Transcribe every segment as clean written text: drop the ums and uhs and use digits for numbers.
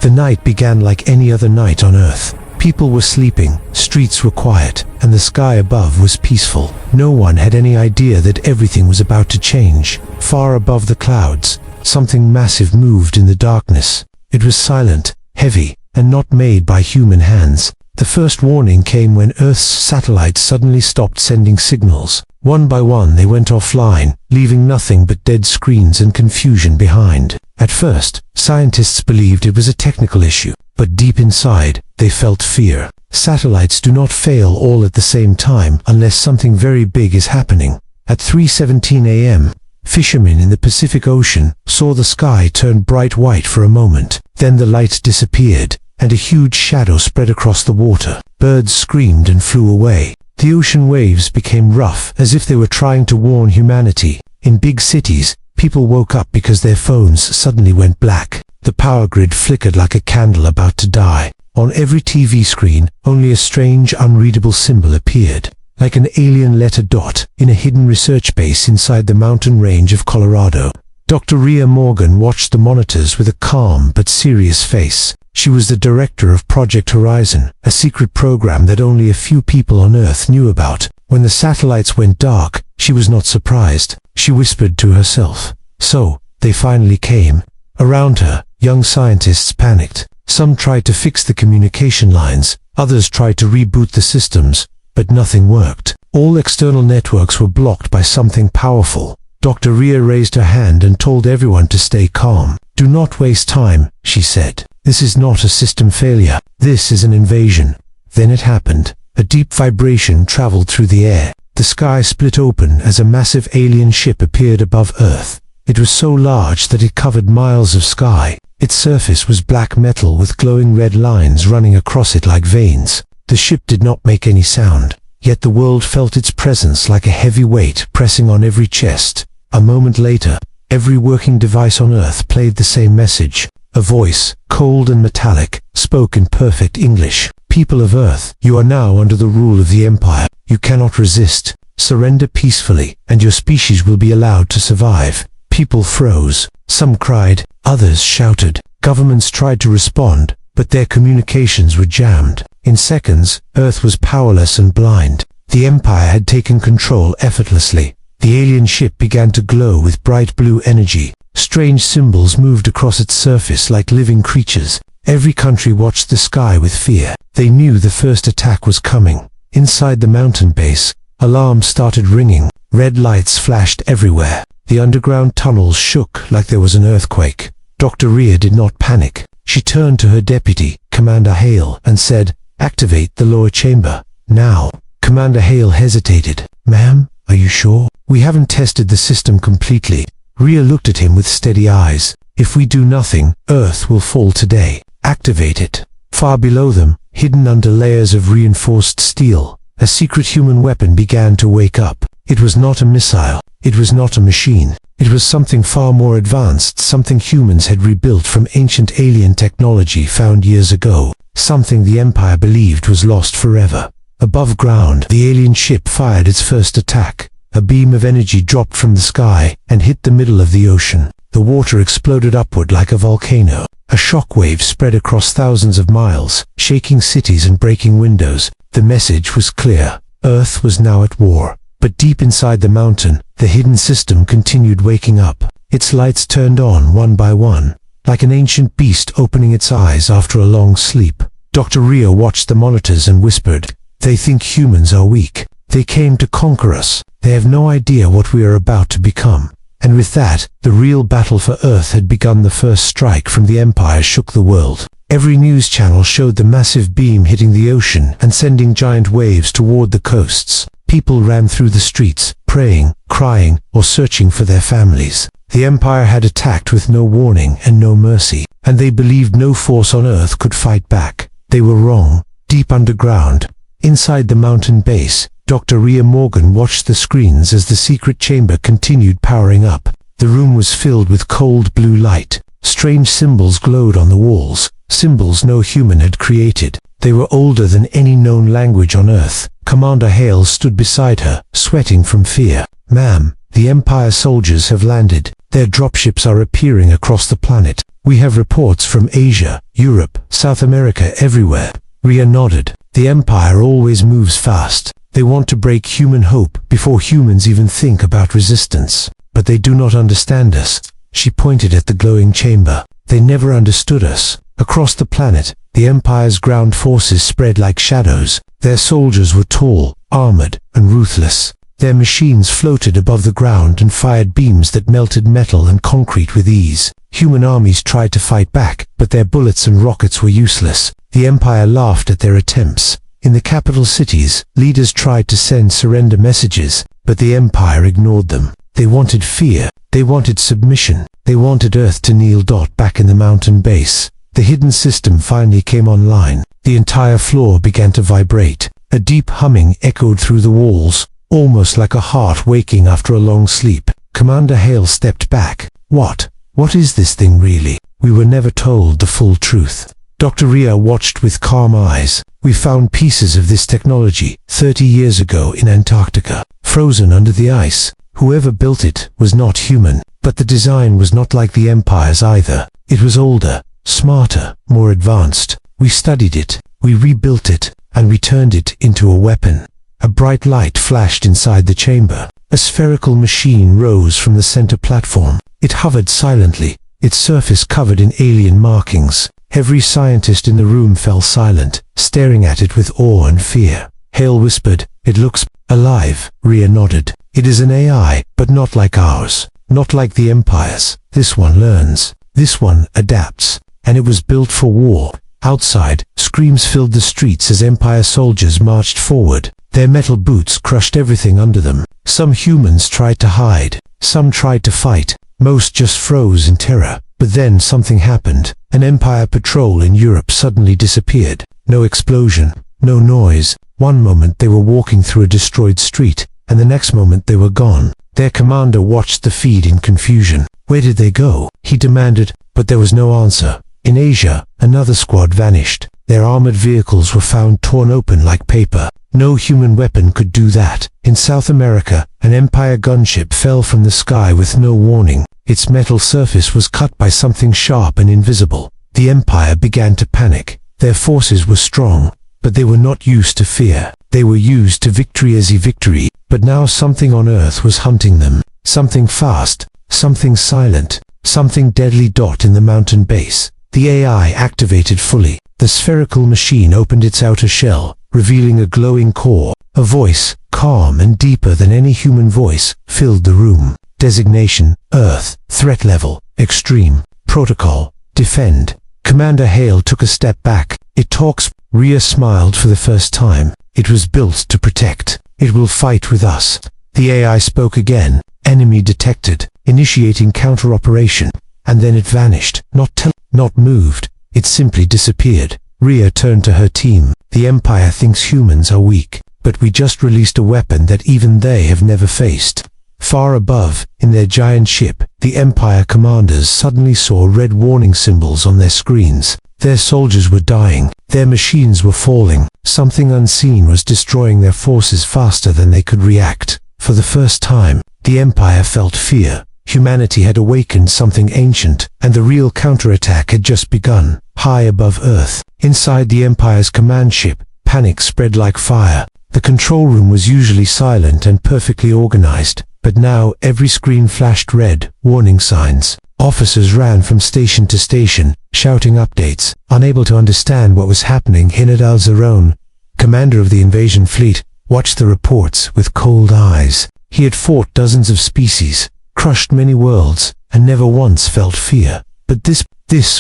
The night began like any other night on Earth. People were sleeping, streets were quiet, and the sky above was peaceful. No one had any idea that everything was about to change. Far above the clouds, something massive moved in the darkness. It was silent, heavy, and not made by human hands. The first warning came when Earth's satellites suddenly stopped sending signals. One by one they went offline, leaving nothing but dead screens and confusion behind. At first, scientists believed it was a technical issue, but deep inside, they felt fear. Satellites do not fail all at the same time unless something very big is happening. At 3:17 a.m., fishermen in the Pacific Ocean saw the sky turn bright white for a moment. Then the light disappeared, and a huge shadow spread across the water. Birds screamed and flew away. The ocean waves became rough, as if they were trying to warn humanity. In big cities, people woke up because their phones suddenly went black. The power grid flickered like a candle about to die. On every TV screen, only a strange, unreadable symbol appeared, like an alien letter dot in a hidden research base inside the mountain range of Colorado. Dr. Rhea Morgan watched the monitors with a calm but serious face. She was the director of Project Horizon, a secret program that only a few people on Earth knew about. When the satellites went dark, she was not surprised. She whispered to herself, "So, they finally came." Around her, young scientists panicked. Some tried to fix the communication lines, others tried to reboot the systems, but nothing worked. All external networks were blocked by something powerful. Dr. Rhea raised her hand and told everyone to stay calm. "Do not waste time," she said. "This is not a system failure. This is an invasion." Then it happened. A deep vibration traveled through the air. The sky split open as a massive alien ship appeared above Earth. It was so large that it covered miles of sky. Its surface was black metal with glowing red lines running across it like veins. The ship did not make any sound, yet the world felt its presence like a heavy weight pressing on every chest. A moment later, every working device on Earth played the same message. A voice, cold and metallic, spoke in perfect English. "People of Earth, you are now under the rule of the Empire. You cannot resist. Surrender peacefully, and your species will be allowed to survive." People froze. Some cried, others shouted. Governments tried to respond, but their communications were jammed. In seconds, Earth was powerless and blind. The Empire had taken control effortlessly. The alien ship began to glow with bright blue energy. Strange symbols moved across its surface like living creatures. Every country watched the sky with fear. They knew the first attack was coming. Inside the mountain base, alarms started ringing. Red lights flashed everywhere. The underground tunnels shook like there was an earthquake. Dr. Rhea did not panic. She turned to her deputy, Commander Hale, and said, "Activate the lower chamber, now." Commander Hale hesitated. "Ma'am, are you sure? We haven't tested the system completely." Rhea looked at him with steady eyes. "If we do nothing, Earth will fall today. Activate it." Far below them, hidden under layers of reinforced steel, a secret human weapon began to wake up. It was not a missile. It was not a machine. It was something far more advanced, something humans had rebuilt from ancient alien technology found years ago, something the Empire believed was lost forever. Above ground, the alien ship fired its first attack. A beam of energy dropped from the sky and hit the middle of the ocean. The water exploded upward like a volcano. A shockwave spread across thousands of miles, shaking cities and breaking windows. The message was clear. Earth was now at war. But deep inside the mountain, the hidden system continued waking up. Its lights turned on one by one, like an ancient beast opening its eyes after a long sleep. Dr. Rhea watched the monitors and whispered, "They think humans are weak. They came to conquer us. They have no idea what we are about to become." And with that, the real battle for Earth had begun. The first strike from the Empire shook the world. Every news channel showed the massive beam hitting the ocean and sending giant waves toward the coasts. People ran through the streets, praying, crying, or searching for their families. The Empire had attacked with no warning and no mercy, and they believed no force on Earth could fight back. They were wrong. Deep underground, inside the mountain base, Dr. Rhea Morgan watched the screens as the secret chamber continued powering up. The room was filled with cold blue light. Strange symbols glowed on the walls, symbols no human had created. They were older than any known language on Earth. Commander Hale stood beside her, sweating from fear. "Ma'am, the Empire soldiers have landed. Their dropships are appearing across the planet. We have reports from Asia, Europe, South America, everywhere. Rhea nodded. The Empire always moves fast. They want to break human hope before humans even think about resistance. But they do not understand us. She pointed at the glowing chamber. They never understood us. Across the planet, the Empire's ground forces spread like shadows. Their soldiers were tall, armored, and ruthless. Their machines floated above the ground and fired beams that melted metal and concrete with ease. Human armies tried to fight back, but their bullets and rockets were useless. The Empire laughed at their attempts. In the capital cities, leaders tried to send surrender messages, but the Empire ignored them. They wanted fear. They wanted submission. They wanted Earth to kneel. Back in the mountain base, the hidden system finally came online. The entire floor began to vibrate. A deep humming echoed through the walls, almost like a heart waking after a long sleep. Commander Hale stepped back. What is this thing really? We were never told the full truth. Dr. Rhea watched with calm eyes. We found pieces of this technology 30 years ago in Antarctica, frozen under the ice. Whoever built it was not human, but the design was not like the Empire's either. It was older, smarter, more advanced. We studied it, we rebuilt it, and we turned it into a weapon. A bright light flashed inside the chamber. A spherical machine rose from the center platform. It hovered silently, its surface covered in alien markings. Every scientist in the room fell silent, staring at it with awe and fear. Hale whispered, "It looks alive." Rhea nodded. "It is an AI, but not like ours. Not like the Empire's. This one learns. This one adapts. And it was built for war." Outside, screams filled the streets as Empire soldiers marched forward. Their metal boots crushed everything under them. Some humans tried to hide. Some tried to fight. Most just froze in terror. But then something happened. An Empire patrol in Europe suddenly disappeared. No explosion, no noise. One moment they were walking through a destroyed street, and the next moment they were gone. Their commander watched the feed in confusion. "Where did they go?" he demanded, but there was no answer. In Asia, another squad vanished. Their armored vehicles were found torn open like paper. No human weapon could do that. In South America, an Empire gunship fell from the sky with no warning. Its metal surface was cut by something sharp and invisible. The Empire began to panic. Their forces were strong, but they were not used to fear. They were used to victory as a victory. But now something on Earth was hunting them. Something fast, something silent, something deadly. In the mountain base, the AI activated fully. The spherical machine opened its outer shell, revealing a glowing core. A voice, calm and deeper than any human voice, filled the room. Designation, Earth. Threat level, extreme. Protocol, defend. Commander Hale took a step back. "It talks." Rhea smiled for the first time. "It was built to protect. It will fight with us." The AI spoke again. "Enemy detected. Initiating counter-operation." And then it vanished. Not moved. It simply disappeared. Rhea turned to her team. "The Empire thinks humans are weak, but we just released a weapon that even they have never faced." Far above, in their giant ship, the Empire commanders suddenly saw red warning symbols on their screens. Their soldiers were dying. Their machines were falling. Something unseen was destroying their forces faster than they could react. For the first time, the Empire felt fear. Humanity had awakened something ancient, and the real counterattack had just begun. High above Earth, inside the Empire's command ship, panic spread like fire. The control room was usually silent and perfectly organized, but now every screen flashed red warning signs. Officers ran from station to station, shouting updates, unable to understand what was happening. Hinad al-Zarone, commander of the invasion fleet, watched the reports with cold eyes. He had fought dozens of species, crushed many worlds, and never once felt fear. But this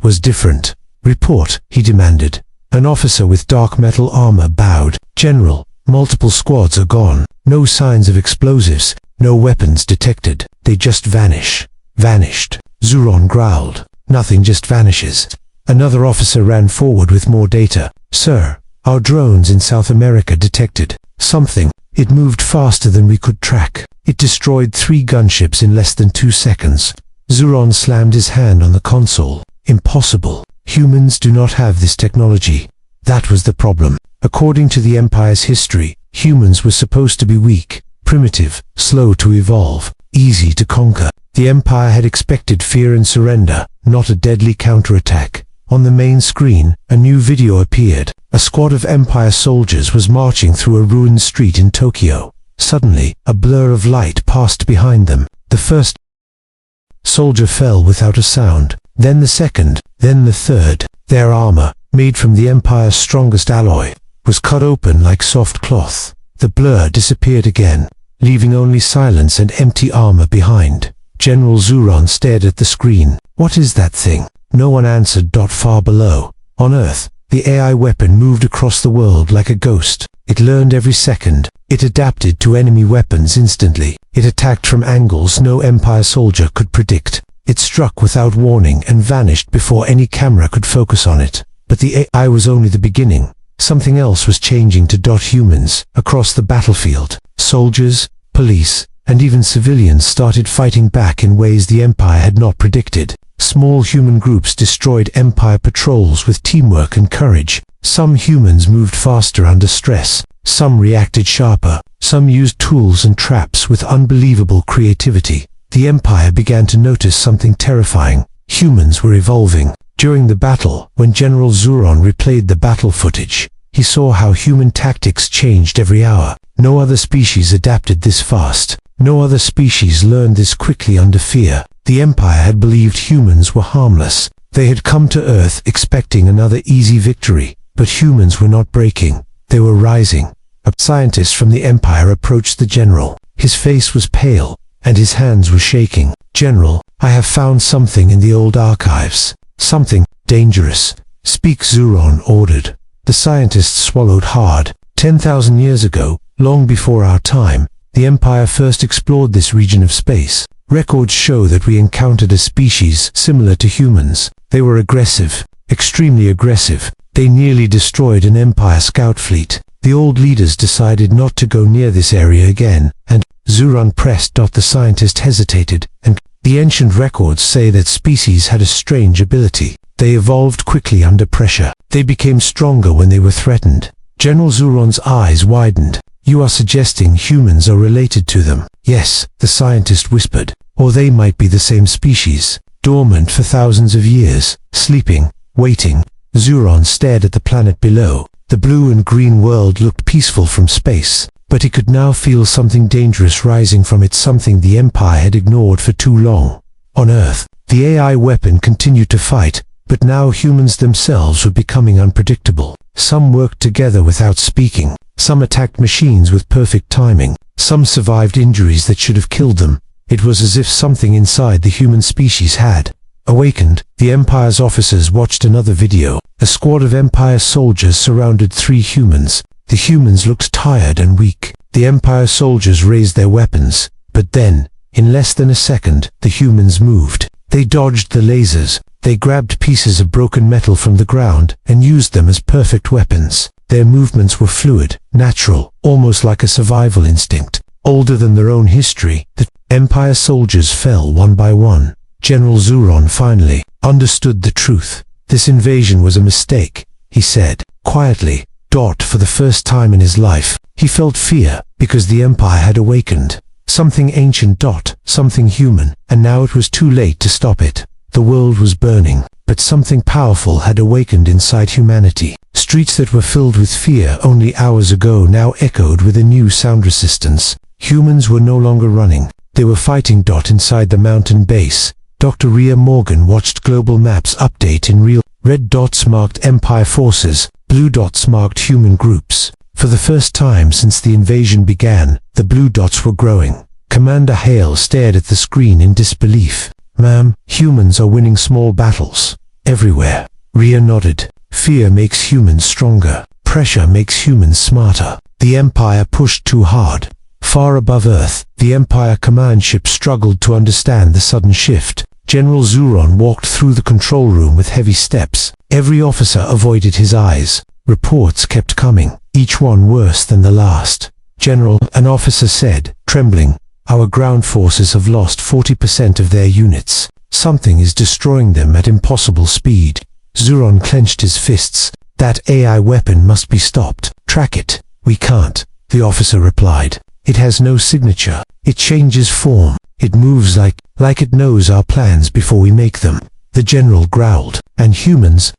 was different. "Report," he demanded. An officer with dark metal armor bowed. "General, multiple squads are gone. No signs of explosives, no weapons detected. They just Vanished. Zuron growled. "Nothing just vanishes." Another officer ran forward with more data. "Sir, our drones in South America detected something. It moved faster than we could track. It destroyed 3 gunships in less than 2 seconds. Zuron slammed his hand on the console. "Impossible. Humans do not have this technology." That was the problem. According to the Empire's history, humans were supposed to be weak, primitive, slow to evolve, easy to conquer. The Empire had expected fear and surrender, not a deadly counterattack. On the main screen, a new video appeared. A squad of Empire soldiers was marching through a ruined street in Tokyo. Suddenly, a blur of light passed behind them. The first soldier fell without a sound, then the second, then the third. Their armor, made from the Empire's strongest alloy, was cut open like soft cloth. The blur disappeared again, leaving only silence and empty armor behind. General Zuron stared at the screen. What is that thing? No one answered. Far below, on Earth, the AI weapon moved across the world like a ghost. It learned every second. It adapted to enemy weapons instantly. It attacked from angles no Empire soldier could predict. It struck without warning and vanished before any camera could focus on it. But the AI was only the beginning. Something else was changing to humans. Across the battlefield, soldiers, police, and even civilians started fighting back in ways the Empire had not predicted. Small human groups destroyed Empire patrols with teamwork and courage. Some humans moved faster under stress. Some reacted sharper. Some used tools and traps with unbelievable creativity. The Empire began to notice something terrifying. Humans were evolving. During the battle, when General Zuron replayed the battle footage, he saw how human tactics changed every hour. No other species adapted this fast. No other species learned this quickly under fear. The Empire had believed humans were harmless. They had come to Earth expecting another easy victory. But humans were not breaking. They were rising. A scientist from the Empire approached the general. His face was pale, and his hands were shaking. "General, I have found something in the old archives. Something dangerous. Speak," Zuron ordered. The scientist swallowed hard. 10,000 years ago, long before our time, the Empire first explored this region of space. Records show that we encountered a species similar to humans. They were aggressive, extremely aggressive. They nearly destroyed an Empire scout fleet. The old leaders decided not to go near this area again, and Zuron pressed. The scientist hesitated, and the ancient records say that species had a strange ability. They evolved quickly under pressure. They became stronger when they were threatened. General Zuron's eyes widened. "You are suggesting humans are related to them?" "Yes," the scientist whispered. "Or they might be the same species, dormant for thousands of years, sleeping, waiting." Zuron stared at the planet below. The blue and green world looked peaceful from space, but he could now feel something dangerous rising from it, something the Empire had ignored for too long. On Earth, the AI weapon continued to fight, but now humans themselves were becoming unpredictable. Some worked together without speaking. Some attacked machines with perfect timing. Some survived injuries that should have killed them. It was as if something inside the human species had awakened. The Empire's officers watched another video. A squad of Empire soldiers surrounded 3 humans. The humans looked tired and weak. The Empire soldiers raised their weapons. But then, in less than a second, the humans moved. They dodged the lasers. They grabbed pieces of broken metal from the ground and used them as perfect weapons. Their movements were fluid, natural, almost like a survival instinct. Older than their own history, the Empire soldiers fell one by one. General Zuron finally understood the truth. This invasion was a mistake, he said, quietly. For the first time in his life, he felt fear, because the Empire had awakened. Something ancient, something human, and now it was too late to stop it. The world was burning, but something powerful had awakened inside humanity. Streets that were filled with fear only hours ago now echoed with a new sound resistance. Humans were no longer running. They were fighting. Inside the mountain base, Dr. Rhea Morgan watched global maps update in real. Red dots marked Empire forces, blue dots marked human groups. For the first time since the invasion began, the blue dots were growing. Commander Hale stared at the screen in disbelief. "Ma'am, humans are winning small battles everywhere." Rhea nodded. "Fear makes humans stronger. Pressure makes humans smarter." The Empire pushed too hard. Far above Earth, the Empire command ship struggled to understand the sudden shift. General Zuron walked through the control room with heavy steps. Every officer avoided his eyes. Reports kept coming, each one worse than the last. "General," an officer said, trembling, "our ground forces have lost 40% of their units. Something is destroying them at impossible speed." Zuron clenched his fists. "That AI weapon must be stopped. Track it." "We can't," the officer replied. It has no signature. It changes form. It moves like it knows our plans before we make them. The general growled. And humans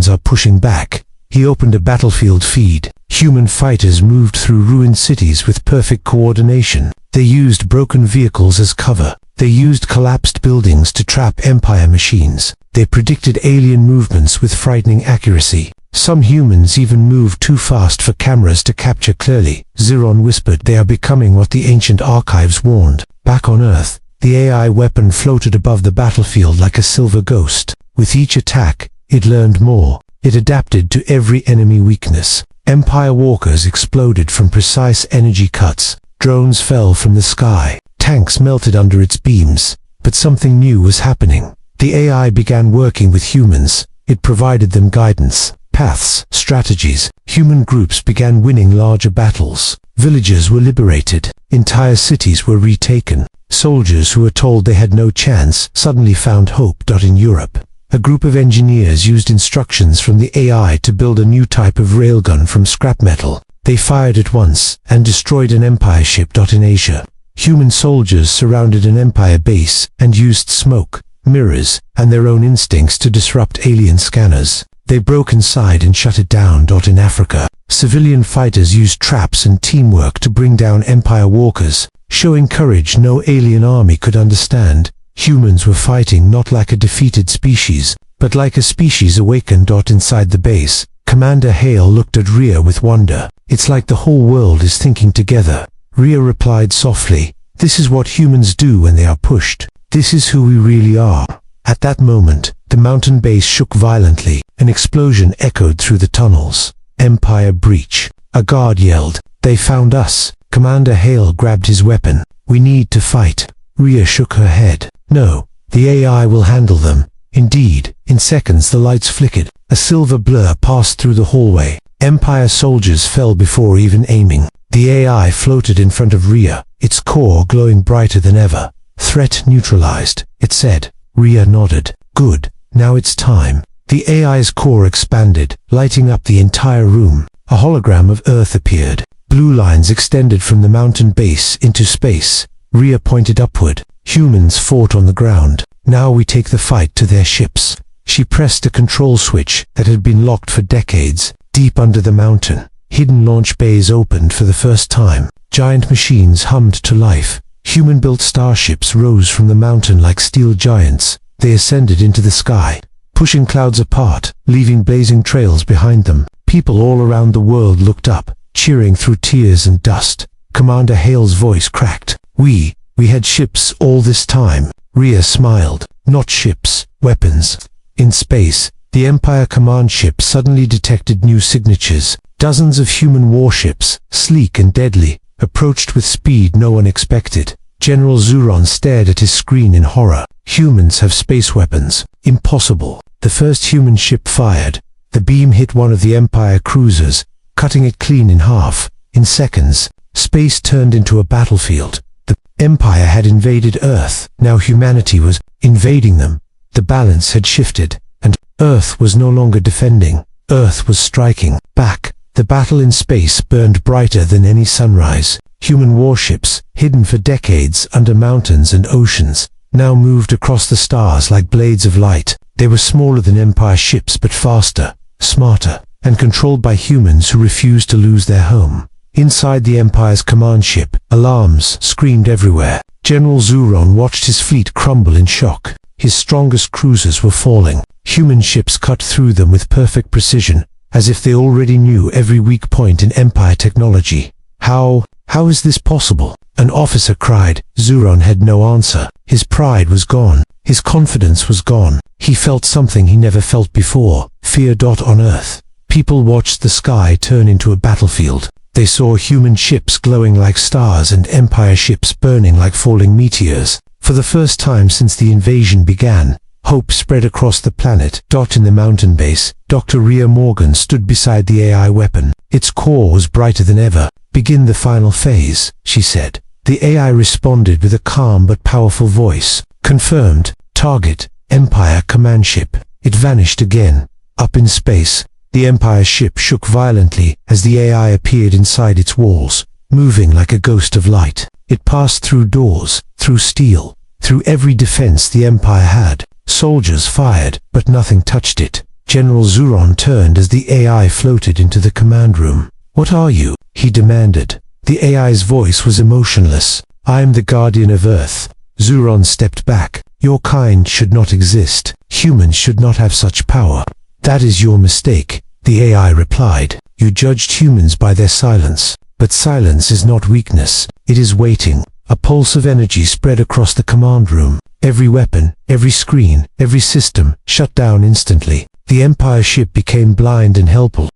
are pushing back. He opened a battlefield feed. Human fighters moved through ruined cities with perfect coordination. They used broken vehicles as cover. They used collapsed buildings to trap Empire machines. They predicted alien movements with frightening accuracy. Some humans even moved too fast for cameras to capture clearly. Zuron whispered, "They are becoming what the ancient archives warned." Back on Earth, the AI weapon floated above the battlefield like a silver ghost. With each attack, it learned more. It adapted to every enemy weakness. Empire walkers exploded from precise energy cuts. Drones fell from the sky. Tanks melted under its beams. But something new was happening. The AI began working with humans. It provided them guidance, paths, strategies. Human groups began winning larger battles. Villages were liberated. Entire cities were retaken. Soldiers who were told they had no chance suddenly found hope. In Europe, a group of engineers used instructions from the AI to build a new type of railgun from scrap metal. They fired it once and destroyed an Empire ship. In Asia, human soldiers surrounded an Empire base and used smoke, mirrors, and their own instincts to disrupt alien scanners. They broke inside and shut it down. In Africa, civilian fighters used traps and teamwork to bring down Empire walkers, showing courage no alien army could understand. Humans were fighting not like a defeated species, but like a species awakened. Inside the base, Commander Hale looked at Rhea with wonder. "It's like the whole world is thinking together." Rhea replied softly, "This is what humans do when they are pushed. This is who we really are." At that moment, the mountain base shook violently. An explosion echoed through the tunnels. "Empire breach." A guard yelled. "They found us." Commander Hale grabbed his weapon. "We need to fight." Rhea shook her head. "No, the AI will handle them." Indeed, in seconds the lights flickered. A silver blur passed through the hallway. Empire soldiers fell before even aiming. The AI floated in front of Rhea, its core glowing brighter than ever. "Threat neutralized," it said. Rhea nodded. "Good, now it's time." The AI's core expanded, lighting up the entire room. A hologram of Earth appeared. Blue lines extended from the mountain base into space. Rhea pointed upward. Humans fought on the ground. "Now we take the fight to their ships." She pressed a control switch that had been locked for decades. Deep under the mountain, hidden launch bays opened for the first time. Giant machines hummed to life. Human-built starships rose from the mountain like steel giants. They ascended into the sky, pushing clouds apart, leaving blazing trails behind them. People all around the world looked up, cheering through tears and dust. Commander Hale's voice cracked. We had ships all this time." Rhea smiled. "Not ships, weapons." In space, the Empire command ship suddenly detected new signatures. Dozens of human warships, sleek and deadly, approached with speed no one expected. General Zuron stared at his screen in horror. "Humans have space weapons. Impossible." The first human ship fired. The beam hit one of the Empire cruisers, cutting it clean in half. In seconds, space turned into a battlefield. The Empire had invaded Earth. Now humanity was invading them. The balance had shifted, and Earth was no longer defending. Earth was striking back. The battle in space burned brighter than any sunrise. Human warships, hidden for decades under mountains and oceans, now moved across the stars like blades of light. They were smaller than Empire ships but faster, smarter, and controlled by humans who refused to lose their home. Inside the Empire's command ship, alarms screamed everywhere. General Zuron watched his fleet crumble in shock. His strongest cruisers were falling. Human ships cut through them with perfect precision, as if they already knew every weak point in Empire technology. How is this possible?" An officer cried. Zuron had no answer. His pride was gone. His confidence was gone. He felt something he never felt before, fear. On Earth, people watched the sky turn into a battlefield. They saw human ships glowing like stars and Empire ships burning like falling meteors. For the first time since the invasion began, hope spread across the planet. In the mountain base, Dr. Rhea Morgan stood beside the AI weapon. Its core was brighter than ever. "Begin the final phase," she said. The AI responded with a calm but powerful voice. "Confirmed. Target, Empire command ship." It vanished again. Up in space, the Empire ship shook violently as the AI appeared inside its walls. moving like a ghost of light. It passed through doors, through steel, through every defense the Empire had. Soldiers fired, but nothing touched it. General Zuron turned as the AI floated into the command room. "What are you?" he demanded. The AI's voice was emotionless. "I am the Guardian of Earth." Zuron stepped back. "Your kind should not exist. Humans should not have such power." "That is your mistake," the AI replied. "You judged humans by their silence. But silence is not weakness. It is waiting." A pulse of energy spread across the command room. Every weapon, every screen, every system shut down instantly. The Empire ship became blind and helpless.